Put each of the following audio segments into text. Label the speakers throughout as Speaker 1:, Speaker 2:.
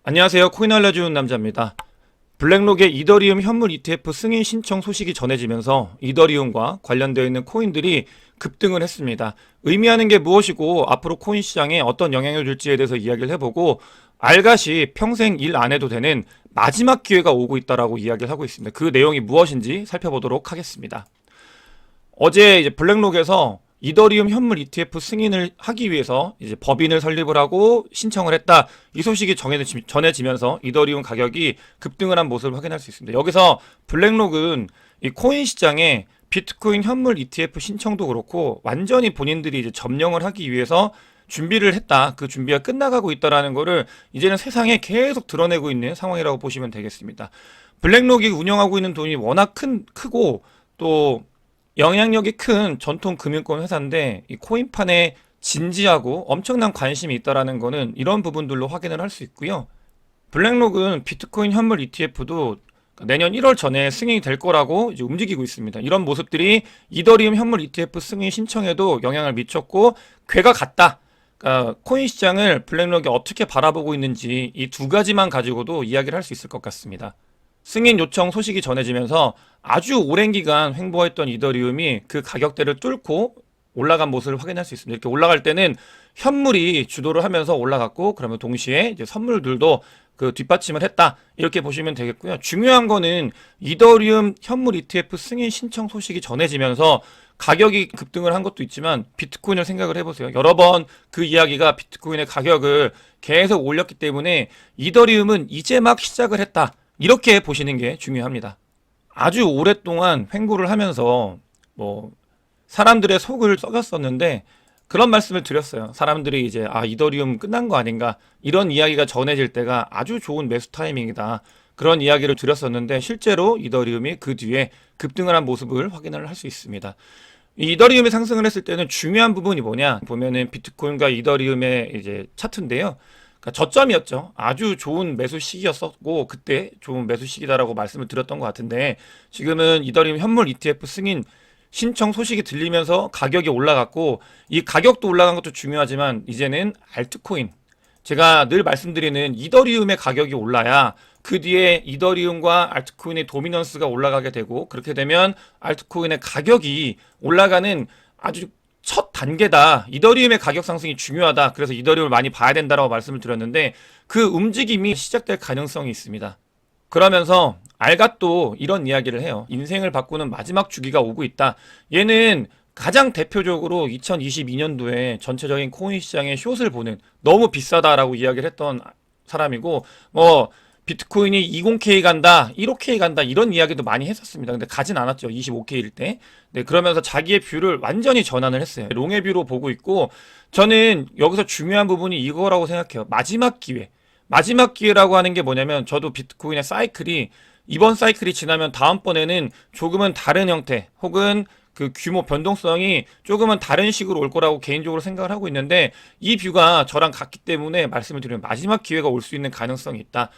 Speaker 1: 안녕하세요. 코인 알려주는 남자입니다. 블랙록의 이더리움 현물 ETF 승인 신청 소식이 전해지면서 이더리움과 관련되어 있는 코인들이 급등을 했습니다. 의미하는 게 무엇이고 앞으로 코인 시장에 어떤 영향을 줄지에 대해서 이야기를 해보고 알갓이 평생 일 안 해도 되는 마지막 기회가 오고 있다라고 이야기를 하고 있습니다. 그 내용이 무엇인지 살펴보도록 하겠습니다. 어제 이제 블랙록에서 이더리움 현물 ETF 승인을 하기 위해서 이제 법인을 설립을 하고 신청을 했다. 이 소식이 전해지면서 이더리움 가격이 급등을 한 모습을 확인할 수 있습니다. 여기서 블랙록은 이 코인 시장에 비트코인 현물 ETF 신청도 그렇고 완전히 본인들이 이제 점령을 하기 위해서 준비를 했다. 그 준비가 끝나가고 있다라는 거를 이제는 세상에 계속 드러내고 있는 상황이라고 보시면 되겠습니다. 블랙록이 운영하고 있는 돈이 워낙 크고 또 영향력이 큰 전통 금융권 회사인데 이 코인판에 진지하고 엄청난 관심이 있다라는 거는 이런 부분들로 확인을 할 수 있고요. 블랙록은 비트코인 현물 ETF도 내년 1월 전에 승인이 될 거라고 이제 움직이고 있습니다. 이런 모습들이 이더리움 현물 ETF 승인 신청에도 영향을 미쳤고 궤가 같다. 그러니까 코인 시장을 블랙록이 어떻게 바라보고 있는지 이 두 가지만 가지고도 이야기를 할 수 있을 것 같습니다. 승인 요청 소식이 전해지면서 아주 오랜 기간 횡보했던 이더리움이 그 가격대를 뚫고 올라간 모습을 확인할 수 있습니다. 이렇게 올라갈 때는 현물이 주도를 하면서 올라갔고 그러면 동시에 이제 선물들도 그 뒷받침을 했다. 이렇게 보시면 되겠고요. 중요한 거는 이더리움 현물 ETF 승인 신청 소식이 전해지면서 가격이 급등을 한 것도 있지만 비트코인을 생각을 해보세요. 여러 번 그 이야기가 비트코인의 가격을 계속 올렸기 때문에 이더리움은 이제 막 시작을 했다. 이렇게 보시는 게 중요합니다. 아주 오랫동안 횡보를 하면서 뭐 사람들의 속을 썩였었는데 그런 말씀을 드렸어요. 사람들이 이제 이더리움 끝난 거 아닌가 이런 이야기가 전해질 때가 아주 좋은 매수 타이밍이다. 그런 이야기를 드렸었는데 실제로 이더리움이 그 뒤에 급등을 한 모습을 확인을 할 수 있습니다. 이 이더리움이 상승을 했을 때는 중요한 부분이 뭐냐 보면은 비트코인과 이더리움의 이제 차트인데요. 그러니까 저점이었죠. 아주 좋은 매수 시기였었고 그때 좋은 매수 시기다라고 말씀을 드렸던 것 같은데 지금은 이더리움 현물 ETF 승인 신청 소식이 들리면서 가격이 올라갔고 이 가격도 올라간 것도 중요하지만 이제는 알트코인 제가 늘 말씀드리는 이더리움의 가격이 올라야 그 뒤에 이더리움과 알트코인의 도미넌스가 올라가게 되고 그렇게 되면 알트코인의 가격이 올라가는 아주 첫 단계다. 이더리움의 가격 상승이 중요하다. 그래서 이더리움을 많이 봐야 된다라고 말씀을 드렸는데 그 움직임이 시작될 가능성이 있습니다. 그러면서 알갓도 이런 이야기를 해요. 인생을 바꾸는 마지막 주기가 오고 있다. 얘는 가장 대표적으로 2022년도에 전체적인 코인 시장의 숏을 보는 너무 비싸다라고 이야기를 했던 사람이고 뭐 비트코인이 20K 간다, 15K 간다 이런 이야기도 많이 했었습니다. 근데 가진 않았죠. 25K일 때. 네, 그러면서 자기의 뷰를 완전히 전환을 했어요. 롱의 뷰로 보고 있고 저는 여기서 중요한 부분이 이거라고 생각해요. 마지막 기회. 마지막 기회라고 하는 게 뭐냐면 저도 비트코인의 사이클이 이번 사이클이 지나면 다음번에는 조금은 다른 형태 혹은 그 규모 변동성이 조금은 다른 식으로 올 거라고 개인적으로 생각을 하고 있는데 이 뷰가 저랑 같기 때문에 말씀을 드리면 마지막 기회가 올 수 있는 가능성이 있다.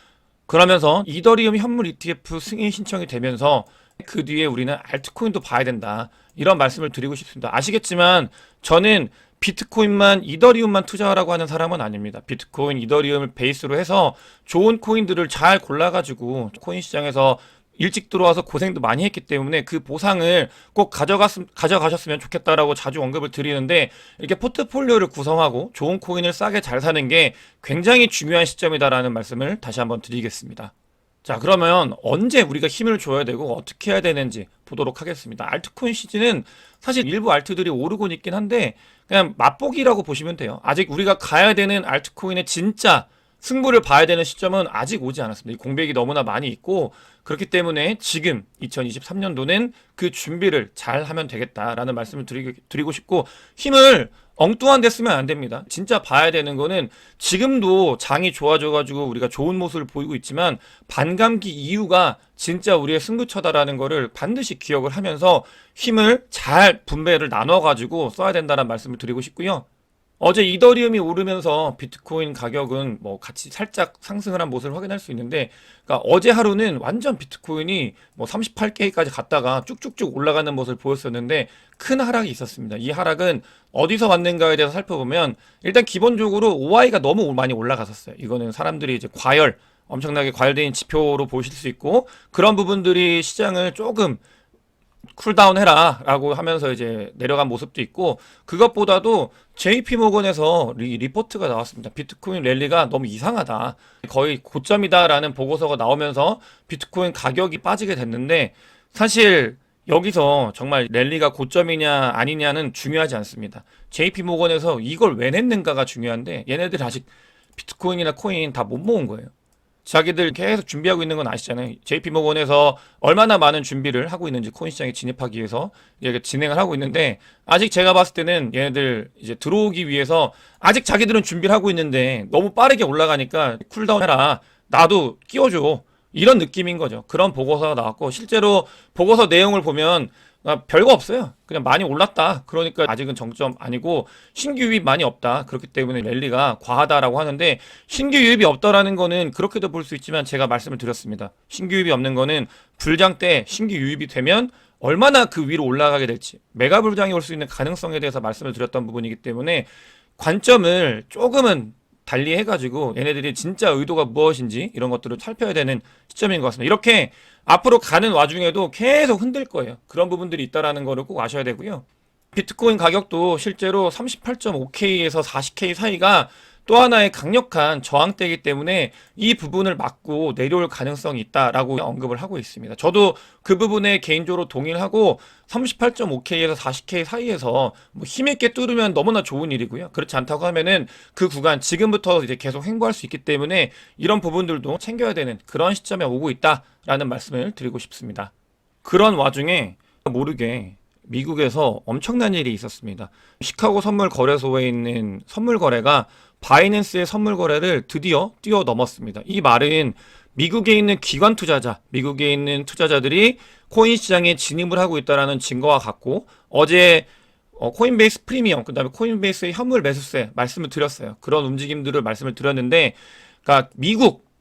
Speaker 1: 그러면서 이더리움 현물 ETF 승인 신청이 되면서 그 뒤에 우리는 알트코인도 봐야 된다. 이런 말씀을 드리고 싶습니다. 아시겠지만 저는 비트코인만 이더리움만 투자하라고 하는 사람은 아닙니다. 비트코인, 이더리움을 베이스로 해서 좋은 코인들을 잘 골라가지고 코인 시장에서 일찍 들어와서 고생도 많이 했기 때문에 그 보상을 꼭 가져가셨으면 좋겠다라고 자주 언급을 드리는데 이렇게 포트폴리오를 구성하고 좋은 코인을 싸게 잘 사는 게 굉장히 중요한 시점이다라는 말씀을 다시 한번 드리겠습니다. 자, 그러면 언제 우리가 힘을 줘야 되고 어떻게 해야 되는지 보도록 하겠습니다. 알트코인 시즌은 사실 일부 알트들이 오르곤 있긴 한데 그냥 맛보기라고 보시면 돼요. 아직 우리가 가야 되는 알트코인의 진짜 승부를 봐야 되는 시점은 아직 오지 않았습니다. 이 공백이 너무나 많이 있고 그렇기 때문에 지금 2023년도는 그 준비를 잘 하면 되겠다라는 말씀을 드리고 싶고 힘을 엉뚱한 데 쓰면 안 됩니다. 진짜 봐야 되는 거는 지금도 장이 좋아져가지고 우리가 좋은 모습을 보이고 있지만 반감기 이후가 진짜 우리의 승부처다라는 거를 반드시 기억을 하면서 힘을 잘 분배를 나눠가지고 써야 된다는 말씀을 드리고 싶고요. 어제 이더리움이 오르면서 비트코인 가격은 뭐 같이 살짝 상승을 한 모습을 확인할 수 있는데, 그러니까 어제 하루는 완전 비트코인이 뭐 38K까지 갔다가 쭉쭉쭉 올라가는 모습을 보였었는데 큰 하락이 있었습니다. 이 하락은 어디서 왔는가에 대해서 살펴보면 일단 기본적으로 OI가 너무 많이 올라갔었어요. 이거는 사람들이 이제 엄청나게 과열된 지표로 보실 수 있고, 그런 부분들이 시장을 조금 쿨다운 해라 라고 하면서 이제 내려간 모습도 있고, 그것보다도 JP모건에서 리포트가 나왔습니다. 비트코인 랠리가 너무 이상하다, 거의 고점이다 라는 보고서가 나오면서 비트코인 가격이 빠지게 됐는데, 사실 여기서 정말 랠리가 고점이냐 아니냐는 중요하지 않습니다. JP모건에서 이걸 왜 냈는가가 중요한데, 얘네들 아직 비트코인이나 코인 다 못 모은 거예요. 자기들 계속 준비하고 있는 건 아시잖아요. JP모건에서 얼마나 많은 준비를 하고 있는지, 코인 시장에 진입하기 위해서 이렇게 진행을 하고 있는데, 아직 제가 봤을 때는 얘네들 이제 들어오기 위해서 아직 자기들은 준비를 하고 있는데 너무 빠르게 올라가니까 쿨다운 해라, 나도 끼워줘, 이런 느낌인 거죠. 그런 보고서가 나왔고, 실제로 보고서 내용을 보면 별거 없어요. 그냥 많이 올랐다, 그러니까 아직은 정점 아니고 신규 유입 많이 없다, 그렇기 때문에 랠리가 과하다라고 하는데, 신규 유입이 없다라는 거는 그렇게도 볼 수 있지만, 제가 말씀을 드렸습니다. 신규 유입이 없는 거는 불장 때 신규 유입이 되면 얼마나 그 위로 올라가게 될지, 메가 불장이 올 수 있는 가능성에 대해서 말씀을 드렸던 부분이기 때문에, 관점을 조금은 달리 해가지고 얘네들이 진짜 의도가 무엇인지 이런 것들을 살펴야 되는 시점인 것 같습니다. 이렇게 앞으로 가는 와중에도 계속 흔들 거예요. 그런 부분들이 있다라는 거를 꼭 아셔야 되고요. 비트코인 가격도 실제로 38.5K에서 40K 사이가 또 하나의 강력한 저항대이기 때문에 이 부분을 막고 내려올 가능성이 있다라고 언급을 하고 있습니다. 저도 그 부분에 개인적으로 동의를 하고, 38.5K에서 40K 사이에서 뭐 힘있게 뚫으면 너무나 좋은 일이고요. 그렇지 않다고 하면은 그 구간 지금부터 이제 계속 횡보할 수 있기 때문에 이런 부분들도 챙겨야 되는 그런 시점에 오고 있다라는 말씀을 드리고 싶습니다. 그런 와중에 모르게 미국에서 엄청난 일이 있었습니다. 시카고 선물 거래소에 있는 선물 거래가 바이낸스의 선물 거래를 드디어 뛰어넘었습니다. 이 말은 미국에 있는 기관 투자자, 미국에 있는 투자자들이 코인 시장에 진입을 하고 있다는 증거와 같고, 어제 코인베이스 프리미엄, 그 다음에 코인베이스의 현물 매수세 말씀을 드렸어요. 그런 움직임들을 말씀을 드렸는데, 그러니까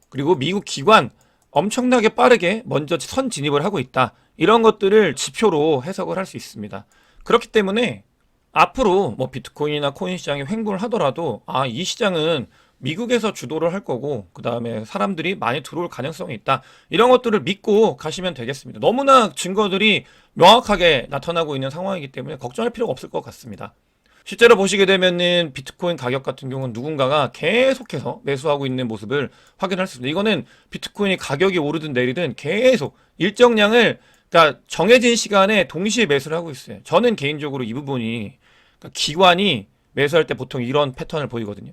Speaker 1: 그리고 미국 기관 엄청나게 빠르게 먼저 선 진입을 하고 있다, 이런 것들을 지표로 해석을 할 수 있습니다. 그렇기 때문에 앞으로 뭐 비트코인이나 코인 시장이 횡보를 하더라도, 이 시장은 미국에서 주도를 할 거고, 그 다음에 사람들이 많이 들어올 가능성이 있다, 이런 것들을 믿고 가시면 되겠습니다. 너무나 증거들이 명확하게 나타나고 있는 상황이기 때문에 걱정할 필요가 없을 것 같습니다. 실제로 보시게 되면은 비트코인 가격 같은 경우는 누군가가 계속해서 매수하고 있는 모습을 확인할 수 있습니다. 이거는 비트코인이 가격이 오르든 내리든 계속 일정량을, 그러니까 정해진 시간에 동시에 매수를 하고 있어요. 저는 개인적으로 이 부분이, 그러니까 기관이 매수할 때 보통 이런 패턴을 보이거든요.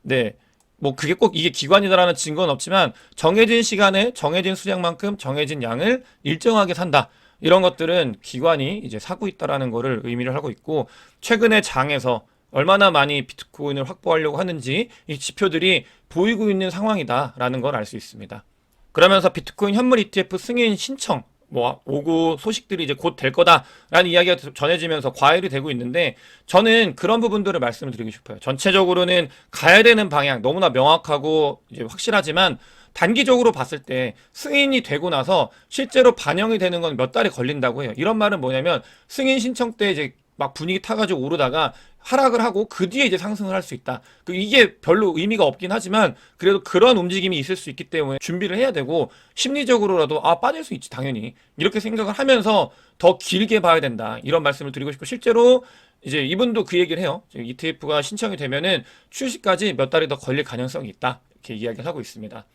Speaker 1: 네, 뭐 그게 꼭 이게 기관이다라는 증거는 없지만, 정해진 시간에 정해진 수량만큼 정해진 양을 일정하게 산다, 이런 것들은 기관이 이제 사고 있다라는 거를 의미를 하고 있고, 최근에 장에서 얼마나 많이 비트코인을 확보하려고 하는지 이 지표들이 보이고 있는 상황이다라는 걸 알 수 있습니다. 그러면서 비트코인 현물 ETF 승인 신청 뭐 오고 소식들이 이제 곧 될 거다라는 이야기가 전해지면서 과열이 되고 있는데, 저는 그런 부분들을 말씀을 드리고 싶어요. 전체적으로는 가야 되는 방향 너무나 명확하고 이제 확실하지만, 단기적으로 봤을 때 승인이 되고 나서 실제로 반영이 되는 건 몇 달이 걸린다고 해요. 이런 말은 뭐냐면, 승인 신청 때 이제 막 분위기 타가지고 오르다가 하락을 하고 그 뒤에 이제 상승을 할 수 있다. 이게 별로 의미가 없긴 하지만, 그래도 그런 움직임이 있을 수 있기 때문에 준비를 해야 되고, 심리적으로라도 빠질 수 있지 당연히, 이렇게 생각을 하면서 더 길게 봐야 된다, 이런 말씀을 드리고 싶고, 실제로 이제 이분도 그 얘기를 해요. ETF가 신청이 되면은 출시까지 몇 달이 더 걸릴 가능성이 있다, 이렇게 이야기를 하고 있습니다.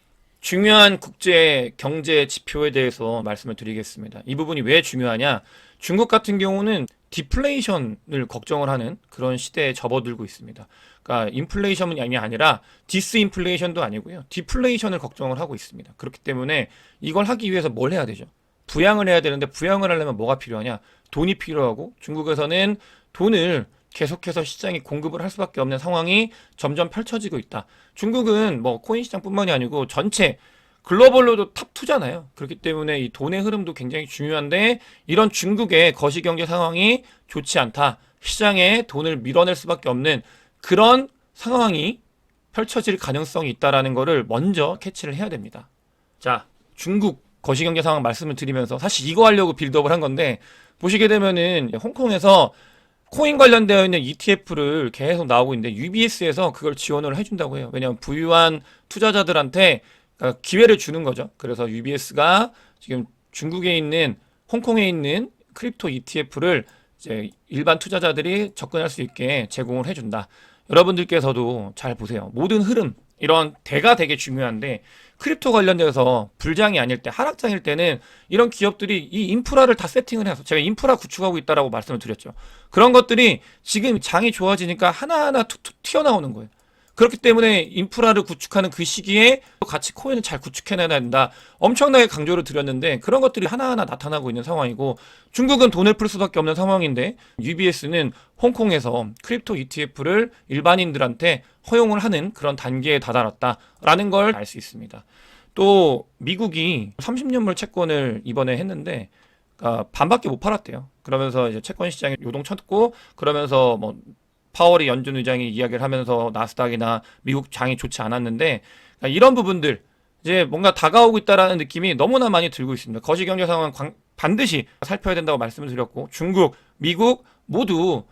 Speaker 1: 중요한 국제 경제 지표에 대해서 말씀을 드리겠습니다. 이 부분이 왜 중요하냐? 중국 같은 경우는 디플레이션을 걱정을 하는 그런 시대에 접어들고 있습니다. 그러니까 인플레이션이 아니라 디스인플레이션도 아니고요, 디플레이션을 걱정을 하고 있습니다. 그렇기 때문에 이걸 하기 위해서 뭘 해야 되죠? 부양을 해야 되는데, 부양을 하려면 뭐가 필요하냐? 돈이 필요하고, 중국에서는 돈을 계속해서 시장이 공급을 할 수밖에 없는 상황이 점점 펼쳐지고 있다. 중국은 뭐 코인 시장뿐만이 아니고 전체 글로벌로도 탑2잖아요. 그렇기 때문에 이 돈의 흐름도 굉장히 중요한데, 이런 중국의 거시경제 상황이 좋지 않다, 시장에 돈을 밀어낼 수밖에 없는 그런 상황이 펼쳐질 가능성이 있다라는 거를 먼저 캐치를 해야 됩니다. 자, 중국 거시경제 상황 말씀을 드리면서 사실 이거 하려고 빌드업을 한 건데 보시게 되면은 홍콩에서 코인 관련되어 있는 ETF를 계속 나오고 있는데 UBS에서 그걸 지원을 해준다고 해요. 왜냐하면 부유한 투자자들한테 기회를 주는 거죠. 그래서 UBS가 지금 중국에 있는 홍콩에 있는 크립토 ETF를 이제 일반 투자자들이 접근할 수 있게 제공을 해준다. 여러분들께서도 잘 보세요. 모든 흐름, 이런 대가 되게 중요한데 크립토 관련돼서 불장이 아닐 때, 하락장일 때는 이런 기업들이 이 인프라를 다 세팅을 해서 제가 인프라 구축하고 있다라고 말씀을 드렸죠. 그런 것들이 지금 장이 좋아지니까 하나하나 툭툭 튀어나오는 거예요. 그렇기 때문에 인프라를 구축하는 그 시기에 같이 코인을 잘 구축해내야 된다. 엄청나게 강조를 드렸는데 그런 것들이 하나하나 나타나고 있는 상황이고 중국은 돈을 풀 수밖에 없는 상황인데 UBS는 홍콩에서 크립토 ETF를 일반인들한테 허용을 하는 그런 단계에 다다랐다라는 걸 알 수 있습니다. 또 미국이 30년물 채권을 이번에 했는데 반밖에 못 팔았대요. 그러면서 이제 채권 시장에 요동쳤고 그러면서 뭐 파월이 연준 의장이 이야기를 하면서 나스닥이나 미국 장이 좋지 않았는데 이런 부분들 이제 뭔가 다가오고 있다라는 느낌이 너무나 많이 들고 있습니다. 거시경제 상황은 반드시 살펴야 된다고 말씀을 드렸고 중국, 미국 모두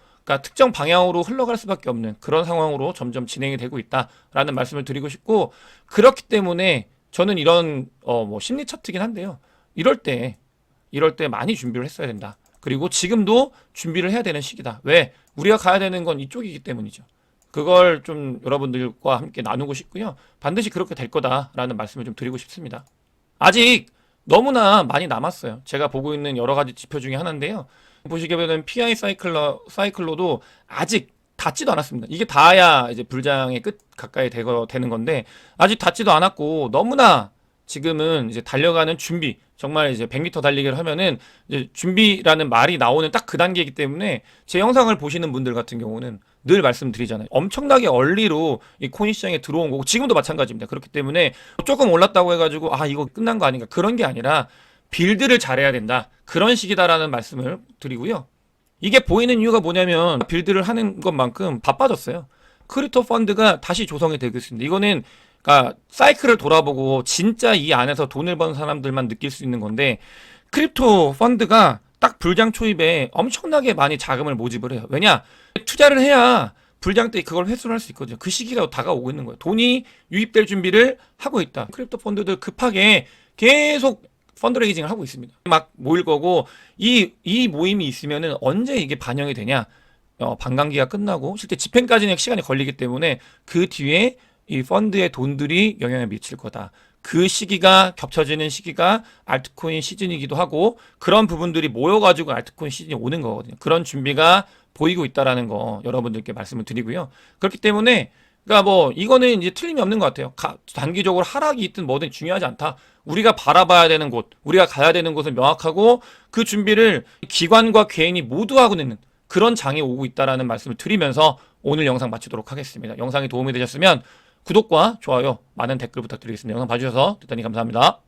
Speaker 1: 특정 방향으로 흘러갈 수밖에 없는 그런 상황으로 점점 진행이 되고 있다라는 말씀을 드리고 싶고 그렇기 때문에 저는 이런 뭐 심리 차트긴 한데요. 이럴 때 많이 준비를 했어야 된다. 그리고 지금도 준비를 해야 되는 시기다. 왜? 우리가 가야 되는 건 이쪽이기 때문이죠. 그걸 좀 여러분들과 함께 나누고 싶고요. 반드시 그렇게 될 거다라는 말씀을 좀 드리고 싶습니다. 아직 너무나 많이 남았어요. 제가 보고 있는 여러 가지 지표 중에 하나인데요. 보시게 되면 PI 사이클로도 아직 닿지도 않았습니다. 이게 닿아야 이제 불장의 끝 가까이 되는 건데 아직 닿지도 않았고 너무나 지금은 이제 달려가는 준비, 정말 이제 100m 달리기를 하면은 이제 준비라는 말이 나오는 딱 그 단계이기 때문에 제 영상을 보시는 분들 같은 경우는 늘 말씀드리잖아요. 엄청나게 얼리로 이 코인 시장에 들어온 거고 지금도 마찬가지입니다. 그렇기 때문에 조금 올랐다고 해가지고 이거 끝난 거 아닌가 그런 게 아니라 빌드를 잘해야 된다. 그런 식이다라는 말씀을 드리고요. 이게 보이는 이유가 뭐냐면 빌드를 하는 것만큼 바빠졌어요. 크립토 펀드가 다시 조성이 되고 있습니다. 이거는 그러니까 사이클을 돌아보고 진짜 이 안에서 돈을 버는 사람들만 느낄 수 있는 건데 크립토 펀드가 딱 불장 초입에 엄청나게 많이 자금을 모집을 해요. 왜냐? 투자를 해야 불장 때 그걸 회수를 할 수 있거든요. 그 시기가 다가오고 있는 거예요. 돈이 유입될 준비를 하고 있다. 크립토 펀드들 급하게 계속 펀드레이징을 하고 있습니다. 막 모일 거고 이 모임이 있으면은 언제 이게 반영이 되냐? 반감기가 끝나고 실제 집행까지는 시간이 걸리기 때문에 그 뒤에 이 펀드의 돈들이 영향을 미칠 거다. 그 시기가 겹쳐지는 시기가 알트코인 시즌이기도 하고 그런 부분들이 모여가지고 알트코인 시즌이 오는 거거든요. 그런 준비가 보이고 있다라는 거 여러분들께 말씀을 드리고요. 그렇기 때문에 그러니까 뭐 이거는 이제 틀림이 없는 것 같아요. 단기적으로 하락이 있든 뭐든 중요하지 않다. 우리가 바라봐야 되는 곳, 우리가 가야 되는 곳은 명확하고 그 준비를 기관과 개인이 모두 하고 있는 그런 장이 오고 있다라는 말씀을 드리면서 오늘 영상 마치도록 하겠습니다. 영상이 도움이 되셨으면 구독과 좋아요, 많은 댓글 부탁드리겠습니다. 영상 봐주셔서 대단히 감사합니다.